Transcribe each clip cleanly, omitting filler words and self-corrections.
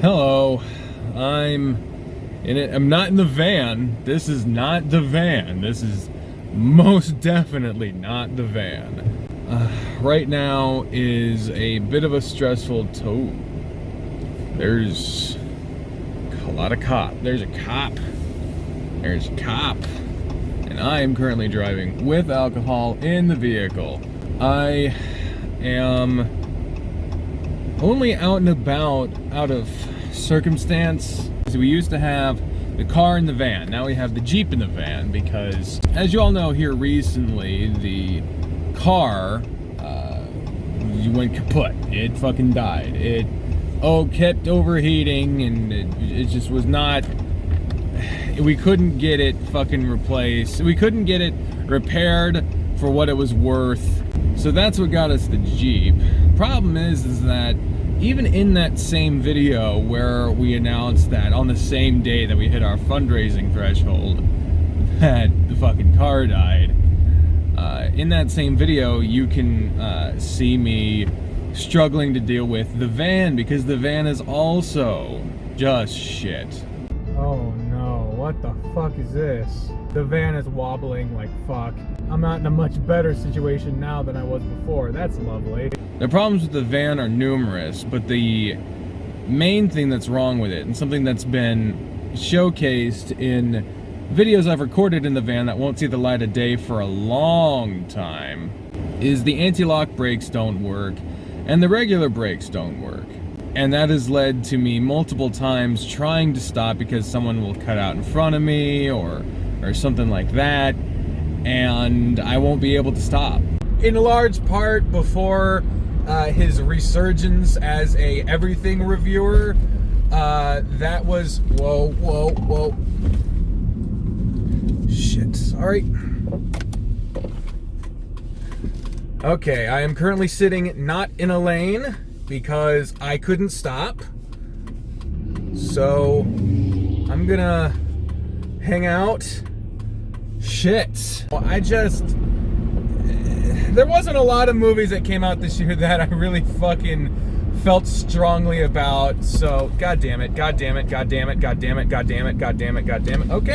Hello, I'm in it. I'm not in the van. This is not the van. This is most definitely not the van. Right now is a bit of a stressful There's a lot of cop. There's a cop. There's a cop. And I am currently driving with alcohol in the vehicle. I am only out and about out of circumstance. So we used to have the car in the van. Now we have the Jeep in the van because, as you all know, here recently, the car went kaput. It fucking died. It kept overheating, and it just was not. We couldn't get it fucking replaced. We couldn't get it repaired for what it was worth. So that's what got us the Jeep. Problem is that even in that same video where we announced that on the same day that we hit our fundraising threshold that the fucking car died, in that same video you can see me struggling to deal with the van because the van is also just shit. Oh no, what the fuck is this? The van is wobbling like fuck. I'm not in a much better situation now than I was before. That's lovely. The problems with the van are numerous, but the main thing that's wrong with it, and something that's been showcased in videos I've recorded in the van that won't see the light of day for a long time, is the anti-lock brakes don't work and the regular brakes don't work. And that has led to me multiple times trying to stop because someone will cut out in front of me or something like that, and I won't be able to stop. In large part before his resurgence as a everything reviewer, that was whoa. Shit, sorry. Okay, I am currently sitting not in a lane because I couldn't stop. So I'm gonna hang out. Shit. Well, there wasn't a lot of movies that came out this year that I really fucking felt strongly about. So, god damn it. Okay,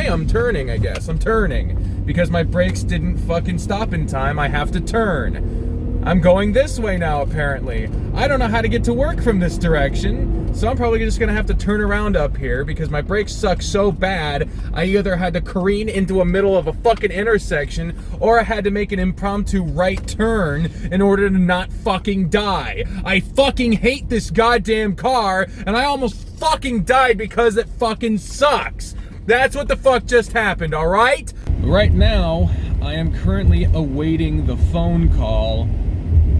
I'm turning, I guess. I'm turning. Because my brakes didn't fucking stop in time, I have to turn. I'm going this way now, apparently. I don't know how to get to work from this direction, so I'm probably just gonna have to turn around up here because my brakes suck so bad, I either had to careen into a middle of a fucking intersection, or I had to make an impromptu right turn in order to not fucking die. I fucking hate this goddamn car, and I almost fucking died because it fucking sucks. That's what the fuck just happened, alright? Right now, I am currently awaiting the phone call.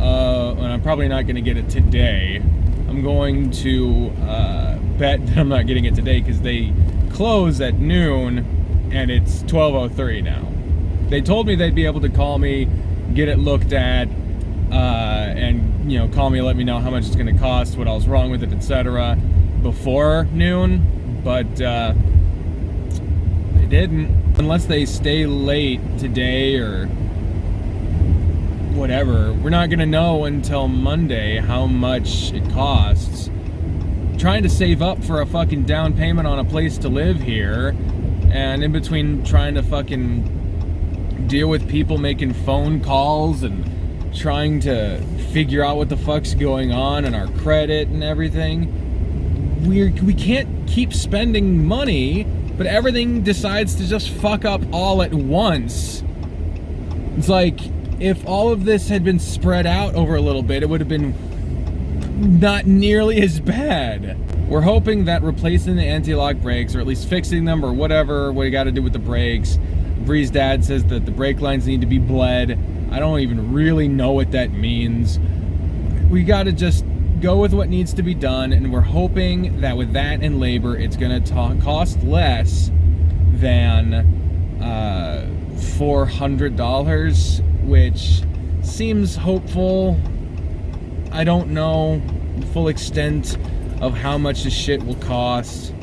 And I'm probably not going to get it today. I'm going to bet that I'm not getting it today because they close at noon and it's 12:03 now. They told me they'd be able to call me, get it looked at, and call me, let me know how much it's going to cost, what I was wrong with it, etc. before noon, but they didn't. Unless they stay late today or whatever, we're not gonna know until Monday how much it costs. Trying to save up for a fucking down payment on a place to live here, and in between trying to fucking deal with people making phone calls and trying to figure out what the fuck's going on and our credit and everything, we can't keep spending money, but everything decides to just fuck up all at once. It's like, if all of this had been spread out over a little bit, it would have been not nearly as bad. We're hoping that replacing the anti-lock brakes, or at least fixing them, or whatever we got to do with the brakes. Bree's dad says that the brake lines need to be bled. I don't even really know what that means. We got to just go with what needs to be done, and we're hoping that with that and labor, it's going to cost less than $400, which seems hopeful. I don't know the full extent of how much this shit will cost.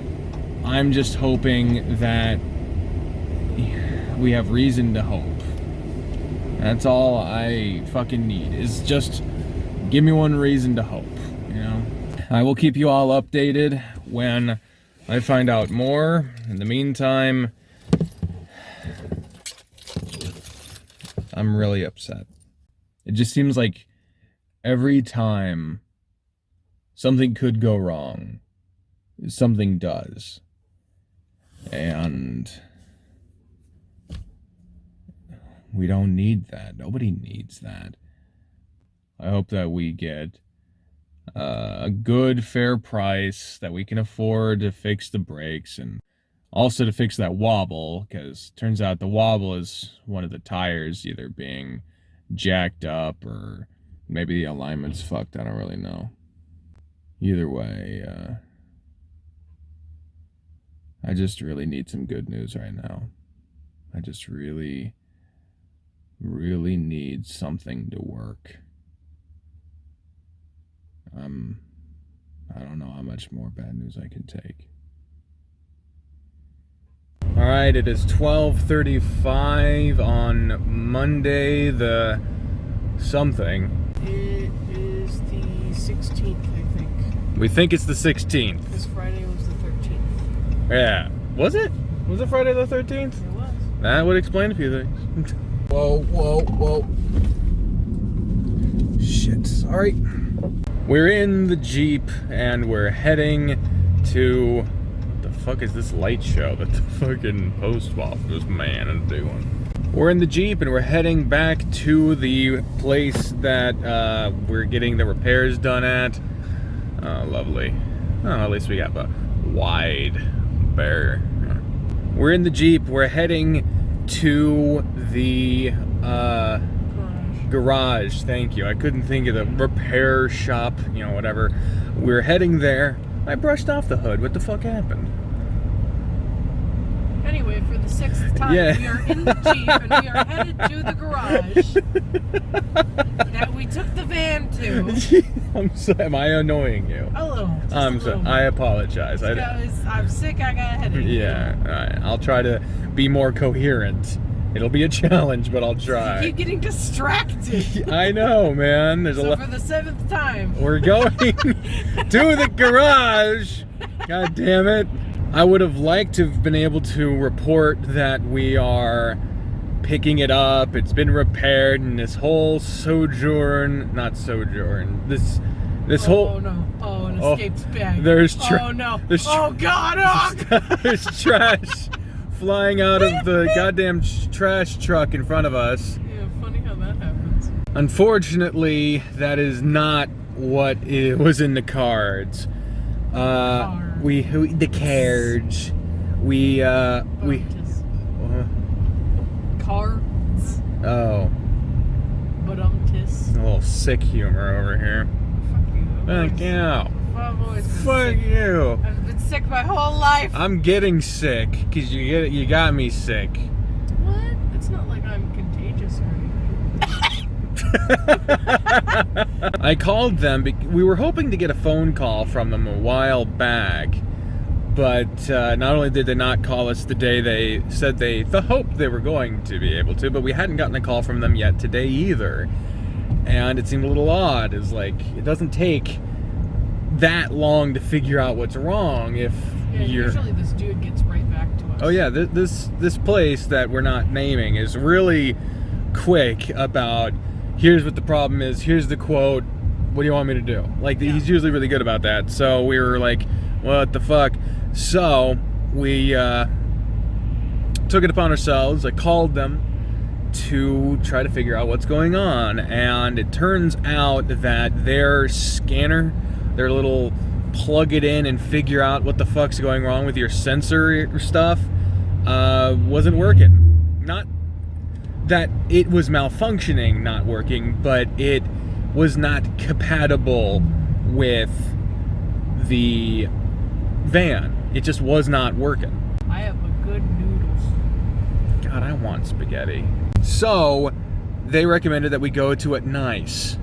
I'm just hoping that we have reason to hope. That's all I fucking need, is just give me one reason to hope, you know? I will keep you all updated when I find out more. In the meantime, I'm really upset. It just seems like every time something could go wrong, something does. And we don't need that. Nobody needs that. I hope that we get a good, fair price that we can afford to fix the brakes and also to fix that wobble, because turns out the wobble is one of the tires either being jacked up or maybe the alignment's fucked. I don't really know. Either way, I just really need some good news right now. I just really need something to work. I don't know how much more bad news I can take. Alright, it is 12:35 on Monday the something. It is the 16th, I think. We think it's the 16th. Because Friday was the 13th. Yeah. Was it? Was it Friday the 13th? It was. That would explain a few things. Whoa. Shit, sorry. We're in the Jeep and we're heading to... What the fuck is this light show that the fucking post office man is doing? We're in the Jeep and we're heading back to the place that we're getting the repairs done at. Oh, lovely. Oh, at least we got the wide bear. We're in the Jeep. We're heading to the garage. Thank you. I couldn't think of the repair shop, you know, whatever. We're heading there. I brushed off the hood. What the fuck happened? Anyway, for the 6th time, Yeah. we are in the Jeep and we are headed to the garage that we took the van to. Am I annoying you? A little. I apologize. I'm sick. I got a headache. Yeah. All right. I'll try to be more coherent. It'll be a challenge, but I'll try. You keep getting distracted. I know, man. There's So for the 7th time, we're going to the garage. God damn it. I would have liked to have been able to report that we are picking it up. It's been repaired, and this whole this whole... Oh, no. Oh, an escaped bag. There's oh, no. Oh, God. Oh, There's trash flying out of the goddamn trash truck in front of us. Yeah, funny how that happens. Unfortunately, that is not what was in the cards. The carriage. Cards. Oh. But A little sick humor over here. Fuck you. Fuck you. My voice is Fuck sick. you. I've been sick my whole life. I'm getting sick because you got me sick. What? It's not like I'm contagious or anything. I called them. We were hoping to get a phone call from them a while back, but not only did they not call us the day they said they hoped they were going to be able to, but we hadn't gotten a call from them yet today either. And it seemed a little odd. It's like, it doesn't take that long to figure out what's wrong if you're... Usually this dude gets right back to us. Oh yeah, this place that we're not naming is really quick about, here's what the problem is, here's the quote, what do you want me to do? Like, he's usually really good about that. So we were like, what the fuck? So we took it upon ourselves. I called them to try to figure out what's going on, and it turns out that their scanner, their little plug it in and figure out what the fuck's going wrong with your sensor stuff, wasn't working. Not that it was malfunctioning, not working, but it was not compatible with the van. It just was not working. I have a good noodles. God, I want spaghetti. So they recommended that we go to it. Nice,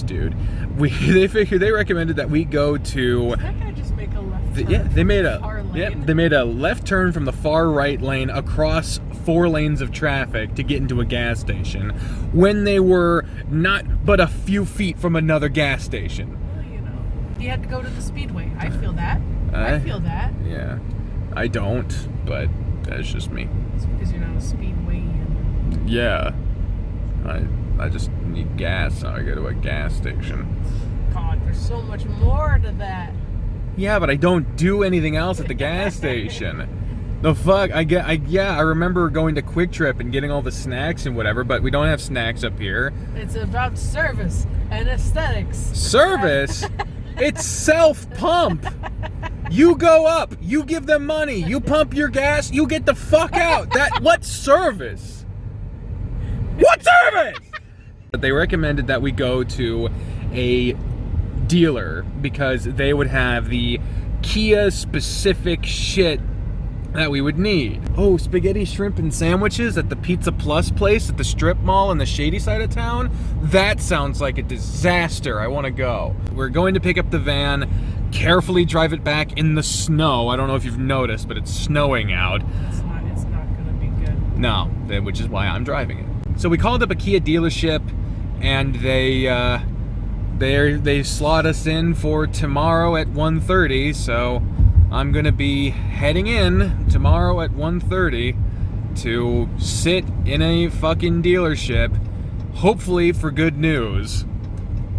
dude. They recommended that we go to. Did that guy just make a left turn? They made They made a left turn from the far right lane across 4 lanes of traffic to get into a gas station when they were not but a few feet from another gas station. Well, you know. He had to go to the speedway. I feel that. I feel that. Yeah. I don't, but that's just me. It's because you're not a speedwayian. Yeah. I just need gas, so I go to a gas station. God, there's so much more to that. Yeah, but I don't do anything else at the gas station. The fuck? I remember going to Quick Trip and getting all the snacks and whatever, but we don't have snacks up here. It's about service and aesthetics. Service? It's self-pump. You go up, you give them money, you pump your gas, you get the fuck out. What service? What service? But they recommended that we go to a dealer because they would have the Kia specific shit that we would need. Oh, spaghetti, shrimp, and sandwiches at the Pizza Plus place at the strip mall on the shady side of town? That sounds like a disaster. I want to go. We're going to pick up the van, carefully drive it back in the snow. I don't know if you've noticed, but it's snowing out. It's not gonna be good. No, which is why I'm driving it. So we called up a Kia dealership, and they slot us in for tomorrow at 1:30, so I'm gonna be heading in tomorrow at 1:30 to sit in a fucking dealership, hopefully for good news.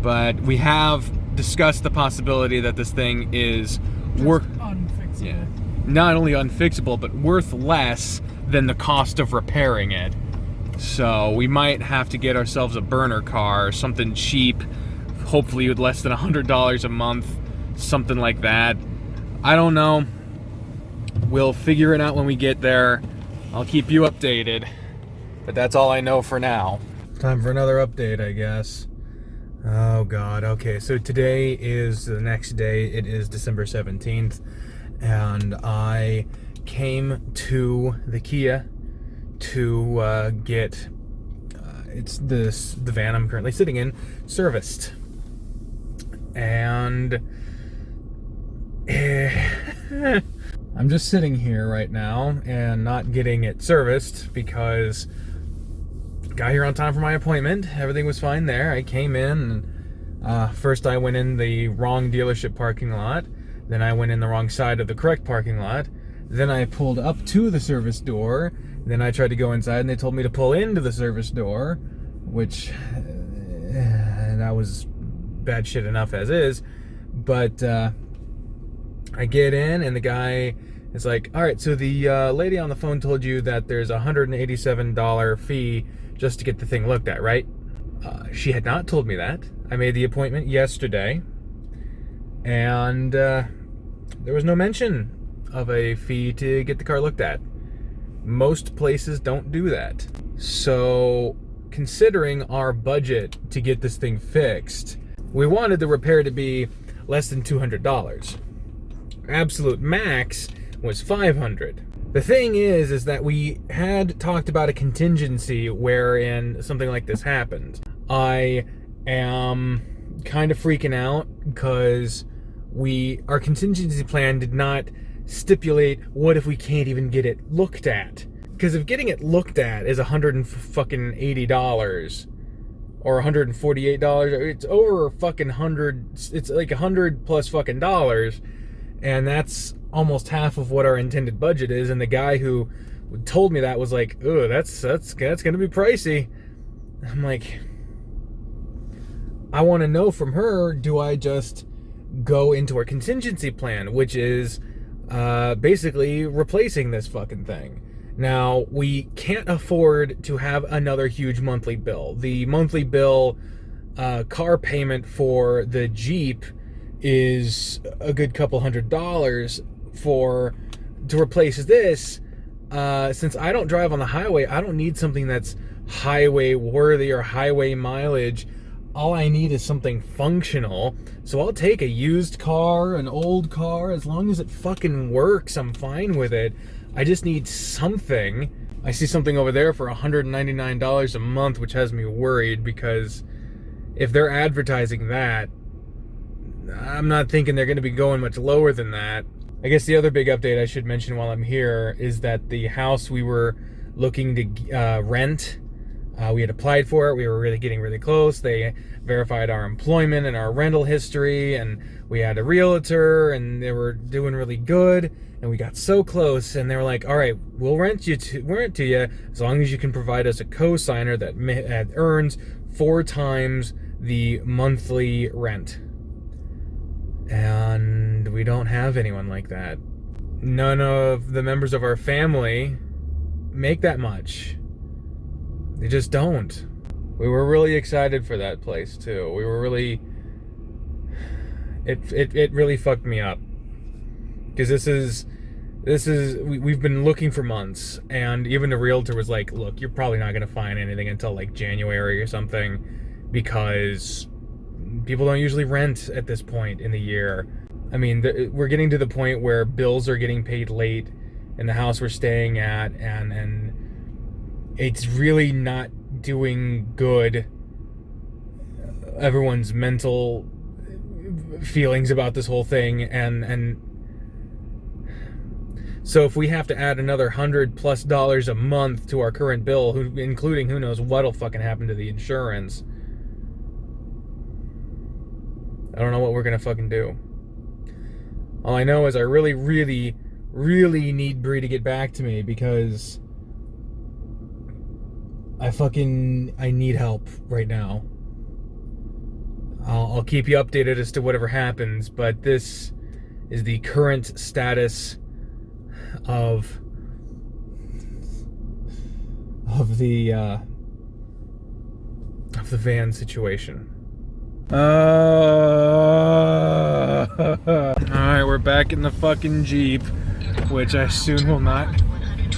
But we have discussed the possibility that this thing is unfixable. Yeah, not only unfixable, but worth less than the cost of repairing it. So we might have to get ourselves a burner car, something cheap, hopefully with less than $100 a month, something like that. I don't know. We'll figure it out when we get there. I'll keep you updated. But that's all I know for now. Time for another update, I guess. Oh God, okay, so today is the next day. It is December 17th, and I came to the Kia to get it's the van I'm currently sitting in serviced. And I'm just sitting here right now and not getting it serviced because got here on time for my appointment. Everything was fine there. I came in and first I went in the wrong dealership parking lot. Then I went in the wrong side of the correct parking lot. Then I pulled up to the service door. Then I tried to go inside and they told me to pull into the service door, which that was bad shit enough as is. But I get in and the guy is like, all right, so the lady on the phone told you that there's a $187 fee just to get the thing looked at, right? She had not told me that. I made the appointment yesterday, and there was no mention of a fee to get the car looked at. Most places don't do that. So, considering our budget to get this thing fixed, we wanted the repair to be less than $200. Absolute max was $500. The thing is that we had talked about a contingency wherein something like this happened. I am kind of freaking out because our contingency plan did not stipulate what if we can't even get it looked at. Because if getting it looked at is $180 or $148, it's over fucking 100. It's like 100 plus fucking dollars, and that's almost half of what our intended budget is. And the guy who told me that was like, "Oh, that's gonna be pricey." I'm like, I want to know from her, do I just go into our contingency plan, which is basically replacing this fucking thing. Now, we can't afford to have another huge monthly bill. The monthly bill car payment for the Jeep is a good couple $100 to replace this. Since I don't drive on the highway, I don't need something that's highway worthy or highway mileage. All I need is something functional. So I'll take a used car, an old car, as long as it fucking works, I'm fine with it. I just need something. I see something over there for $199 a month, which has me worried, because if they're advertising that, I'm not thinking they're going to be going much lower than that. I guess the other big update I should mention while I'm here is that the house we were looking to rent, We had applied for it. We were really getting really close. They verified our employment and our rental history, and we had a realtor, and they were doing really good. And we got so close, and they were like, "All right, we'll rent to you as long as you can provide us a co-signer that earns 4 times the monthly rent." And we don't have anyone like that. None of the members of our family make that much. They just don't. We were really excited for that place too. We were really... It really fucked me up. Because we've been looking for months, and even the realtor was like, "Look, you're probably not going to find anything until like January or something, because people don't usually rent at this point in the year." I mean, we're getting to the point where bills are getting paid late in the house we're staying at, and it's really not doing good everyone's mental feelings about this whole thing, and so if we have to add another $100+ a month to our current bill, including who knows what'll fucking happen to the insurance, I don't know what we're gonna fucking do. All I know is I really, really, really need Bri to get back to me, because I need help right now. I'll keep you updated as to whatever happens, but this is the current status of the van situation. Alright, we're back in the fucking Jeep, which I soon will not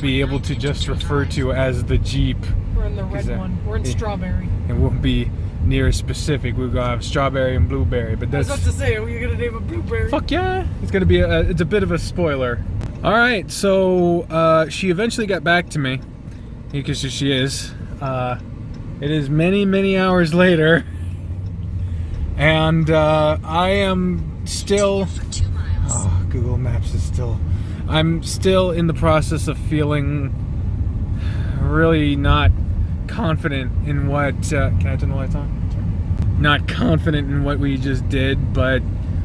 be able to just refer to as the Jeep. We're in the red one. We're in strawberry. It won't be near as specific. We're gonna have strawberry and blueberry, but that's... I was about to say, are you gonna name it blueberry? Fuck yeah! It's gonna be it's a bit of a spoiler. Alright, so she eventually got back to me, because she is. It is many, many hours later, and I am still... Oh, Google Maps is still... I'm still in the process of feeling really not confident in what... can I turn the lights on? Not confident in what we just did, but,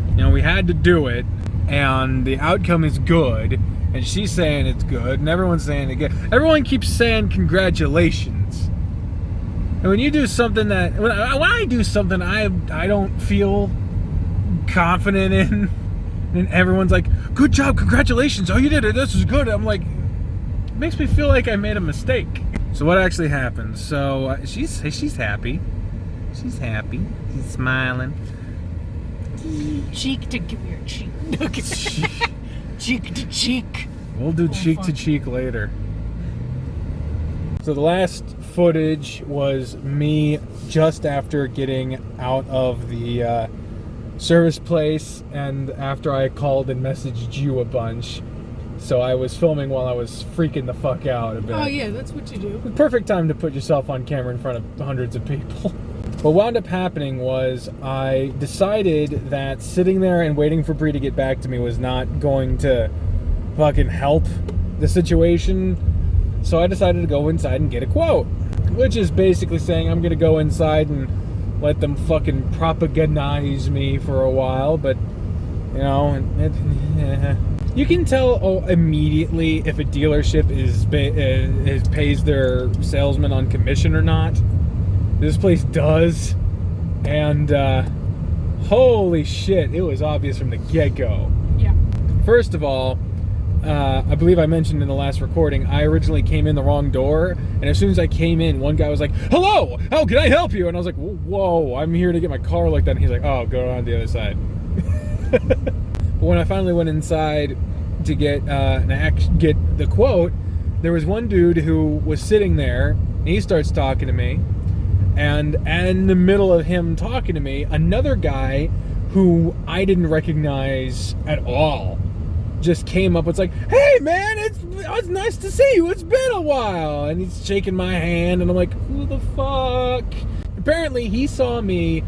you know, we had to do it, and the outcome is good, and she's saying it's good, and everyone's saying it good. Everyone keeps saying congratulations. And when you do something that... When I do something I don't feel confident in, and everyone's like, "Good job, congratulations, oh you did it, this is good," I'm like, it makes me feel like I made a mistake. So what actually happened? So she's happy. She's happy. She's smiling. Cheek to... Give me your cheek. Cheek to cheek. We'll do cheek to cheek later. So the last footage was me just after getting out of the service place, and after I called and messaged you a bunch. So I was filming while I was freaking the fuck out a bit. Oh yeah, that's what you do. The perfect time to put yourself on camera in front of hundreds of people. What wound up happening was I decided that sitting there and waiting for Bri to get back to me was not going to fucking help the situation. So I decided to go inside and get a quote, which is basically saying I'm going to go inside and let them fucking propagandize me for a while. But, you know, you can tell immediately if a dealership pays their salesman on commission or not. This place does, and holy shit, it was obvious from the get-go. Yeah. First of all, I believe I mentioned in the last recording, I originally came in the wrong door, and as soon as I came in, one guy was like, "Hello, how can I help you?" And I was like, "Whoa, I'm here to get my car looked at," and he's like, "Oh, go on the other side." But when I finally went inside to get the quote, there was one dude who was sitting there, and he starts talking to me. And in the middle of him talking to me, another guy who I didn't recognize at all just came up. It's like, "Hey man, it's nice to see you. It's been a while." And he's shaking my hand, and I'm like, "Who the fuck?" Apparently, he saw me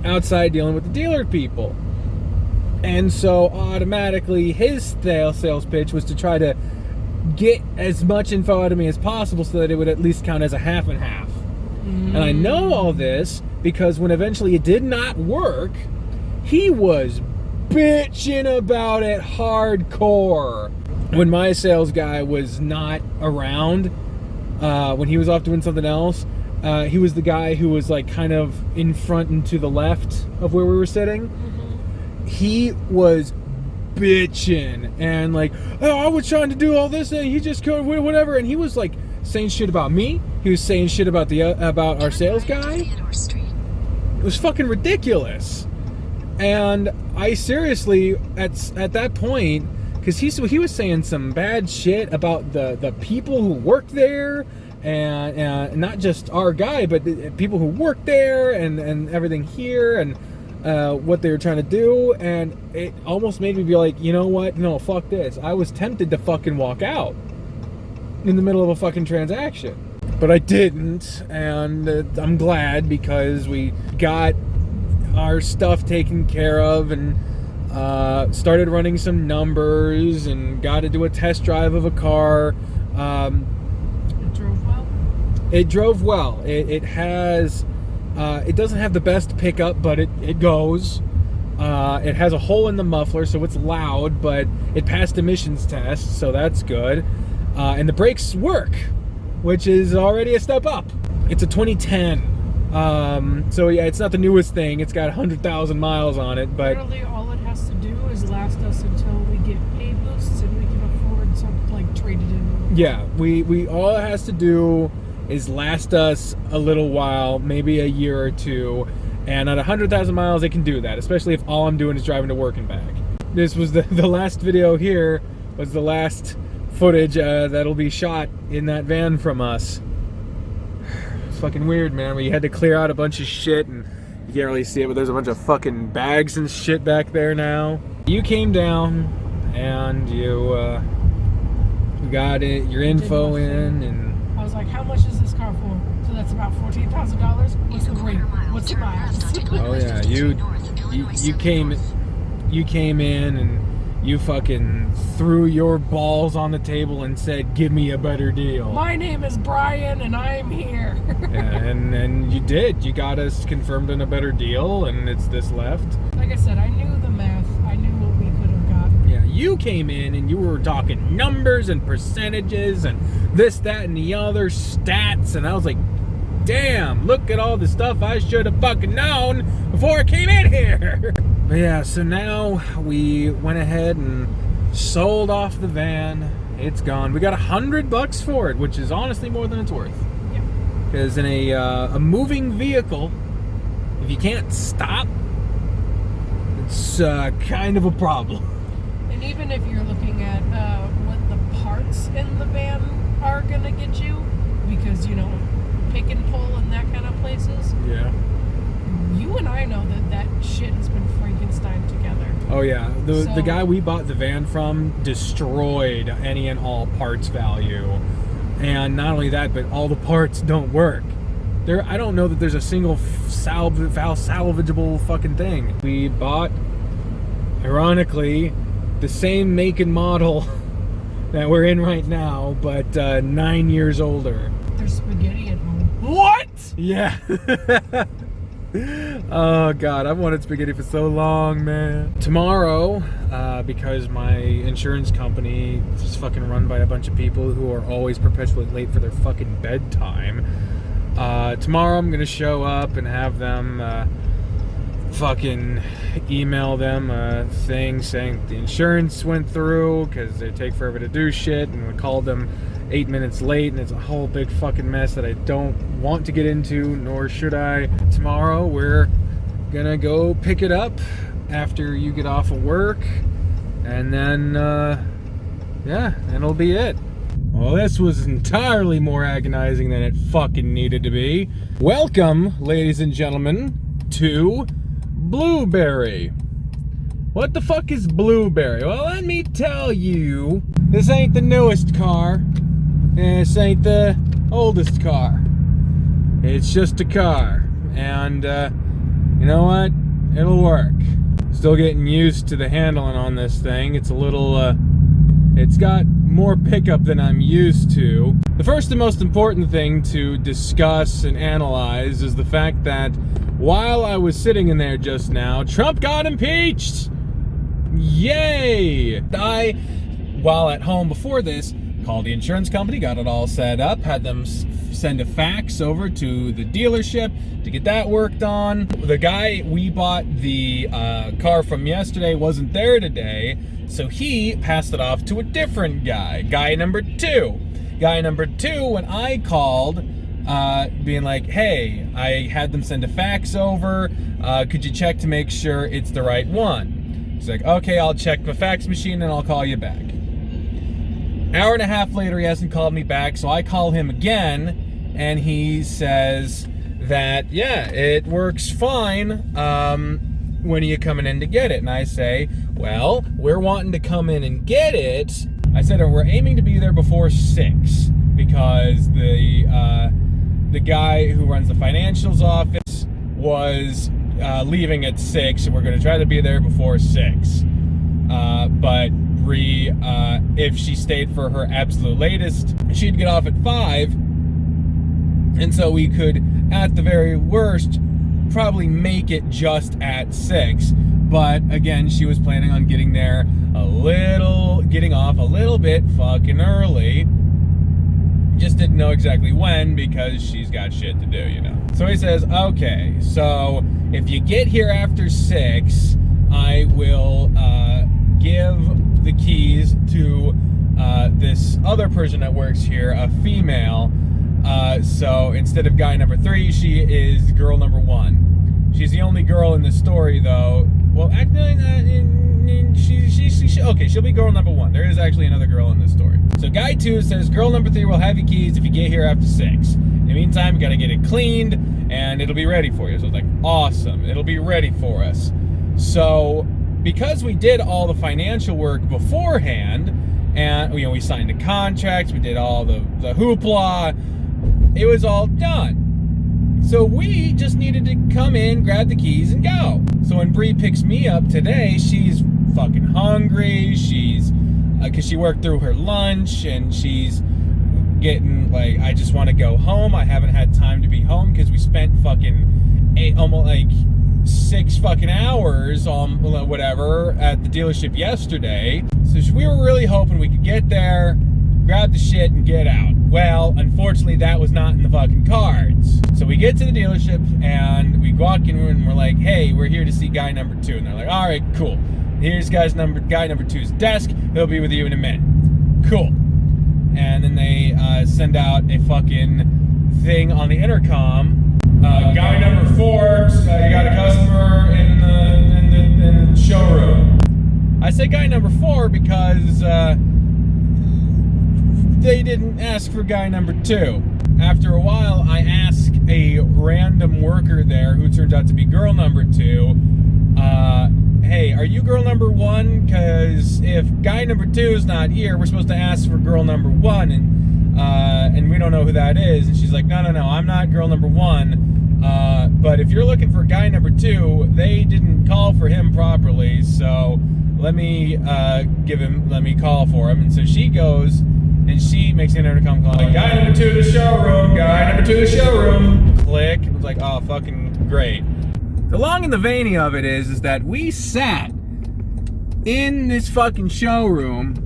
outside dealing with the dealer people. And so automatically his sales pitch was to try to get as much info out of me as possible so that it would at least count as a half and half. And I know all this because when eventually it did not work, he was bitching about it hardcore. When my sales guy was not around, when he was off doing something else, he was the guy who was like kind of in front and to the left of where we were sitting. He was bitching and like, oh, I was trying to do all this and he just couldn't, whatever. And he was like saying shit about me. He was saying shit about about our sales guy. It was fucking ridiculous. And I seriously, at that point, because he was saying some bad shit about the people who worked there, and not just our guy, but the people who worked there and everything here, and what they were trying to do. And it almost made me be like, you know what? No, fuck this. I was tempted to fucking walk out in the middle of a fucking transaction. But I didn't, and I'm glad because we got our stuff taken care of and started running some numbers and got to do a test drive of a car. It drove well? It drove well. It has, it doesn't have the best pickup, but it goes. It has a hole in the muffler, so it's loud, but it passed emissions tests, so that's good. And the brakes work, which is already a step up. It's a 2010. So yeah, it's not the newest thing. It's got 100,000 miles on it, but literally all it has to do is last us until we get pay boosts and we can afford something like traded in. yeah, we all it has to do is last us a little while, maybe a year or two, and at 100,000 miles it can do that, especially if all I'm doing is driving to work and back. This was the last video here was the last footage that'll be shot in that van from us. It's fucking weird, man. We had to clear out a bunch of shit, and you can't really see it, but there's a bunch of fucking bags and shit back there now. You came down and you got it, your info in, and I was like, how much is this car for? So that's about $14,000. What's the rate? What's the miles? oh yeah, you came in and you fucking threw your balls on the table and said, give me a better deal. My name is Brian and I'm here. and you did. You got us confirmed on a better deal, and it's this left. Like I said, I knew the math. I knew what we could have gotten. Yeah, you came in and you were talking numbers and percentages and this, that, and the other stats, and I was like, damn, look at all the stuff I should have fucking known before I came in here. But yeah, so now we went ahead and sold off the van. It's gone. We got $100 for it, which is honestly more than it's worth. Yep. Because in a moving vehicle, if you can't stop, it's kind of a problem. And even if you're looking at what the parts in the van are gonna get you, because you know, pick and pull and that kind of places. Yeah. You and I know that shit has been Frankenstein together. Oh yeah, the guy we bought the van from destroyed any and all parts value, and not only that, but all the parts don't work. I don't know that there's a single salvageable fucking thing. We bought, ironically, the same make and model that we're in right now, but 9 years older. There's spaghetti at home. What? Yeah. Oh god, I've wanted spaghetti for so long, man. Tomorrow, because my insurance company is fucking run by a bunch of people who are always perpetually late for their fucking bedtime, tomorrow I'm gonna show up and have them fucking email them a thing saying the insurance went through because they take forever to do shit, and we called them 8 minutes late, and it's a whole big fucking mess that I don't want to get into, nor should I. Tomorrow we're gonna go pick it up after you get off of work, and then yeah, that'll be it. Well, this was entirely more agonizing than it fucking needed to be. Welcome, ladies and gentlemen, to Blueberry. What the fuck is Blueberry? Well, let me tell you, this ain't the newest car. This ain't the oldest car. It's just a car. And, you know what? It'll work. Still getting used to the handling on this thing. It's a little It's got more pickup than I'm used to. The first and most important thing to discuss and analyze is the fact that while I was sitting in there just now, Trump got impeached! Yay! While at home before this, called the insurance company, got it all set up, had them send a fax over to the dealership to get that worked on. The guy we bought the car from yesterday wasn't there today, so he passed it off to a different guy. Guy number two, when I called, being like, hey, I had them send a fax over, could you check to make sure it's the right one? He's like, okay, I'll check the fax machine and I'll call you back. Hour and a half later, he hasn't called me back, so I call him again, and he says that, yeah, it works fine. When are you coming in to get it? And I say, well, we're wanting to come in and get it. I said, we're aiming to be there before 6, because the guy who runs the financials office was leaving at 6, and we're going to try to be there before 6. But Bri, if she stayed for her absolute latest, she'd get off at 5, and so we could, at the very worst, probably make it just at 6. But again, she was planning on getting off a little bit fucking early. Just didn't know exactly when, because she's got shit to do, you know. So he says, okay, so if you get here after 6, I will give the keys to this other person that works here, a female. So instead of guy number 3, she is girl number 1. She's the only girl in the story, though. Well, actually, okay, she'll be girl number 1. There is actually another girl in this story. So guy 2 says, girl number 3 will have your keys if you get here after 6. In the meantime, you gotta get it cleaned, and it'll be ready for you. So it's like, awesome, it'll be ready for us. So, because we did all the financial work beforehand, and we signed the contracts, we did all the hoopla, it was all done. So we just needed to come in, grab the keys, and go. So when Bri picks me up today, she's fucking hungry. She's, because she worked through her lunch, and she's getting like, I just want to go home. I haven't had time to be home because we spent fucking almost like 6 fucking hours on whatever at the dealership yesterday. So we were really hoping we could get there, grab the shit, and get out. Well, unfortunately, that was not in the fucking cards. So we get to the dealership, and we walk in, and we're like, hey, we're here to see guy number 2. And they're like, all right, cool. Here's guy number 2's desk. He'll be with you in a minute. Cool. And then they send out a fucking thing on the intercom. Guy number 4, you got a customer in the showroom. I say guy number 4 because they didn't ask for guy number 2. After a while, I ask a random worker there, who turns out to be girl number 2, hey, are you girl number 1? Because if guy number 2 is not here, we're supposed to ask for girl number 1, and we don't know who that is. And she's like, no, I'm not girl number 1. But if you're looking for guy number 2, they didn't call for him properly, so let me call for him. And so she goes, and she makes an intercom call, like, guy number 2 to the showroom, guy number 2 to the showroom. Click. It was like, oh, fucking great. The long and the veiny of it is that we sat in this fucking showroom.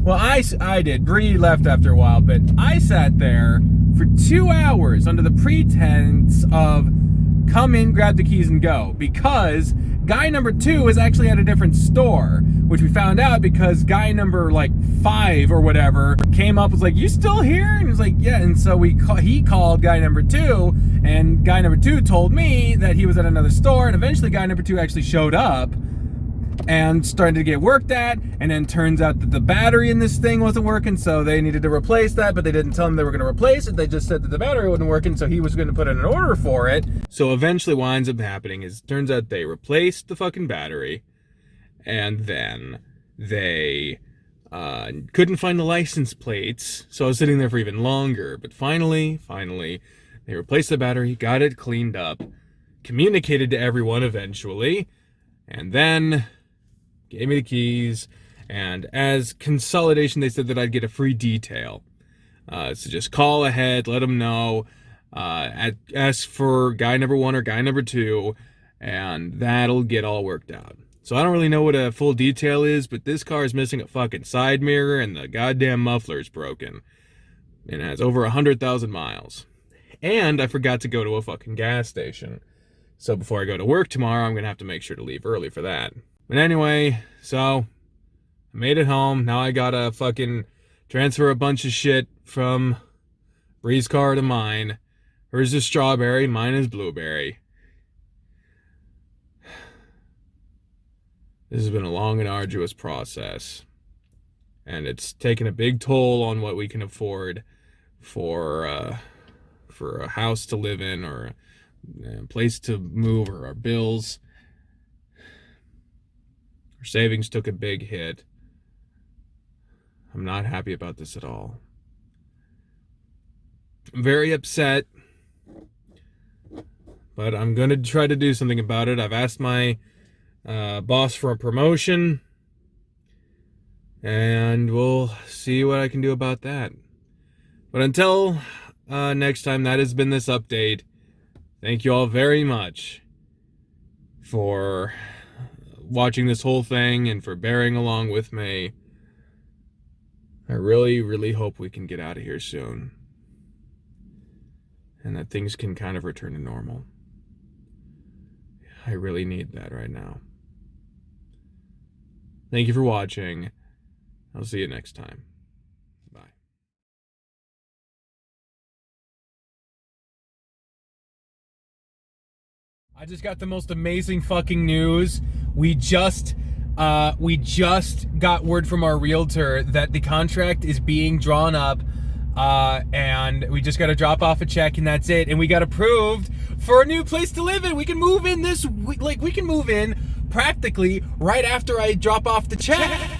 Well, I did. Bri left after a while, but I sat there for 2 hours under the pretense of come in, grab the keys, and go. Because guy number 2 is actually at a different store, which we found out because guy number, 5 or whatever came up, was like, you still here? And he was like, yeah. And so he called guy number 2, and guy number 2 told me that he was at another store, and eventually guy number 2 actually showed up and started to get worked at, and then turns out that the battery in this thing wasn't working, so they needed to replace that, but they didn't tell him they were going to replace it. They just said that the battery wasn't working, so he was going to put in an order for it. So eventually what ends up happening is, turns out they replaced the fucking battery, and then they couldn't find the license plates, so I was sitting there for even longer. But finally, they replaced the battery, got it cleaned up, communicated to everyone eventually, and then gave me the keys, And as consolidation, they said that I'd get a free detail. So just call ahead, let them know, ask for guy number 1 or guy number 2, and that'll get all worked out. So I don't really know what a full detail is, but this car is missing a fucking side mirror and the goddamn muffler's broken. And it has over 100,000 miles. And I forgot to go to a fucking gas station. So before I go to work tomorrow, I'm gonna have to make sure to leave early for that. But anyway, so I made it home. Now I gotta fucking transfer a bunch of shit from Bree's car to mine. Hers is strawberry, mine is blueberry. This has been a long and arduous process. And it's taken a big toll on what we can afford for a house to live in, or a place to move, or our bills. Our savings took a big hit. I'm not happy about this at all. I'm very upset, but I'm going to try to do something about it. I've asked my boss for a promotion, and we'll see what I can do about that. But until next time, that has been this update. Thank you all very much for watching this whole thing and for bearing along with me. I really, really hope we can get out of here soon, and that things can kind of return to normal. I really need that right now. Thank you for watching. I'll see you next time. Bye. I just got the most amazing fucking news. We just got word from our realtor that the contract is being drawn up, and we just got to drop off a check, and that's it. And we got approved for a new place to live in. We can move in this week. Like, we can move in practically right after I drop off the check.